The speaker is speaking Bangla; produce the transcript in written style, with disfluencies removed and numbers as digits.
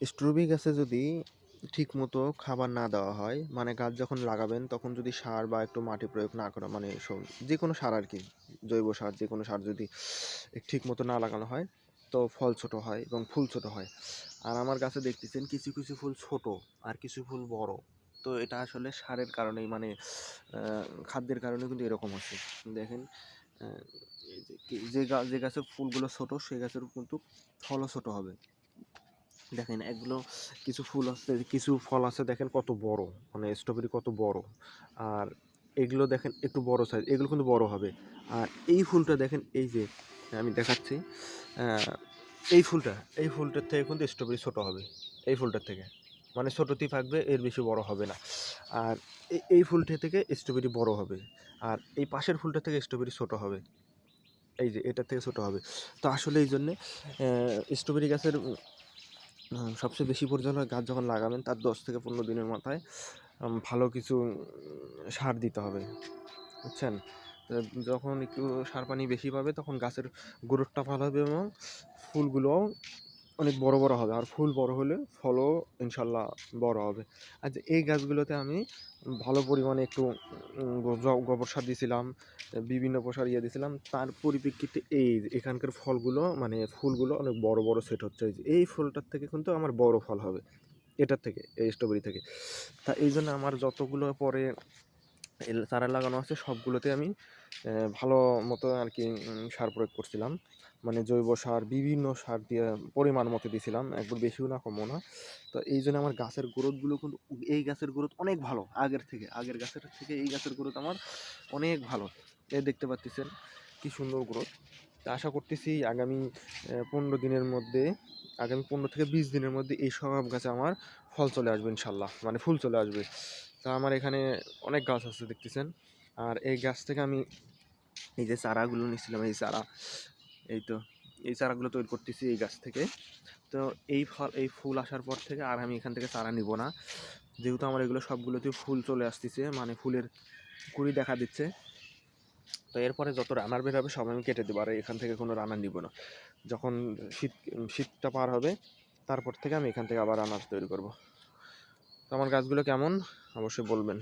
স্ট্রবেরি গাছে যদি ঠিকমতো খাবার না দেওয়া হয়, মানে গাছ যখন লাগাবেন তখন যদি সার বা একটু মাটি প্রয়োগ না করা, মানে যে কোনো সার আর কি, জৈব সার যে কোনো সার যদি ঠিকমতো না লাগানো হয়, তো ফল ছোট হয় এবং ফুল ছোট হয়। আর আমার গাছে দেখতেছেন কিছু কিছু ফুল ছোট আর কিছু ফুল বড়। তো এটা আসলে সারের কারণেই, মানে খাদ্যের কারণে কিন্তু এরকম হচ্ছে। দেখেন, এই যে গাছের ফুলগুলো ছোট সেই গাছের কিন্তু ফলও ছোট হবে। দেখেন এগুলো কিছু ফুল আছে, কিছু ফল আছে, দেখেন কত বড়, মানে স্ট্রবেরি কত বড়। আর এগুলো দেখেন একটু বড় সাইজ, এগুলো কিন্তু বড় হবে। আর এই ফুলটা দেখেন, এই যে আমি দেখাচ্ছি, এই ফুলটার থেকে কিন্তু স্ট্রবেরি ছোট হবে। এই ফুলটার থেকে, মানে ছোটতেই থাকবে, এর বেশি বড় হবে না। আর এই ফুলটা থেকে স্ট্রবেরি বড় হবে। আর এই পাশের ফুলটা থেকে স্ট্রবেরি ছোট হবে। এই যে এটার থেকে ছোট হবে। তো আসলে এই জন্যে স্ট্রবেরি গাছের সবচেয়ে বেশি পরিচর্যা গাছ যখন লাগাবেন তার 10 থেকে 15 দিনের মাথায় ভালো কিছু সার দিতে হবে, বুঝছেন? যখন একটু সার পানি বেশি পাবে তখন গাছের গ্রোথটা ভালো হবে এবং ফুলগুলোও অনেক বড় বড় হবে। আর ফুল বড় হলে ফলও ইনশাল্লাহ বড় হবে। আর যে এই গাছগুলোতে আমি ভালো পরিমাণে একটু গোবর সার দিয়েছিলাম, বিভিন্ন প্রকার দিয়েছিলাম, তার পরিপ্রেক্ষিতে এই যে এখানকার ফলগুলো, মানে ফুলগুলো অনেক বড় বড় সেট হচ্ছে। এই ফুলটার থেকে কিন্তু আমার বড় ফল হবে, এটার থেকে, এই স্ট্রবেরি থেকে। তা এই জন্য আমার যতগুলো পরে চারা লাগানো আছে সবগুলোতে আমি ভালো মতো আর কি সার প্রয়োগ করছিলাম, মানে জৈব সার, বিভিন্ন সার দিয়ে পরিমাণ মতো দিয়েছিলাম, একবার বেশিও না কমও না। তো এই জন্য আমার গাছের গ্রোথগুলো কিন্তু, এই গাছের গ্রোথ অনেক ভালো আগের গাছের থেকে এই গাছের গ্রোথ আমার অনেক ভালো। এই দেখতে পাচ্ছেন কি সুন্দর গ্রোথ। তা আশা করতেছি আগামী 15 দিনের মধ্যে, আগামী 15 থেকে 20 দিনের মধ্যে এই সব গাছে আমার ফল চলে আসবে ইনশাল্লাহ, মানে ফুল চলে আসবে। তা আমার এখানে অনেক গাছ আছে দেখতেছেন। আর এই গাছ থেকে আমি এই যে চারাগুলো নিচ্ছিলাম, এই চারা, এই তো এই চারাগুলো তৈরি করতেছি এই গাছ থেকে। তো এই ফুল আসার পর থেকে আর আমি এখান থেকে চারা নিব না, যেহেতু আমার এগুলো সবগুলোতে ফুল চলে আসতেছে, মানে ফুলের কুড়ি দেখা দিচ্ছে। তো এরপরে যত রানার বের হবে সব আমি কেটে দেবো, আর এখান থেকে কোনো রানার নিব না। যখন শীতটা পার হবে তারপর থেকে আমি এখান থেকে আবার রানার তৈরি করব। তো আমার গাছগুলো কেমন অবশ্যই বলবেন।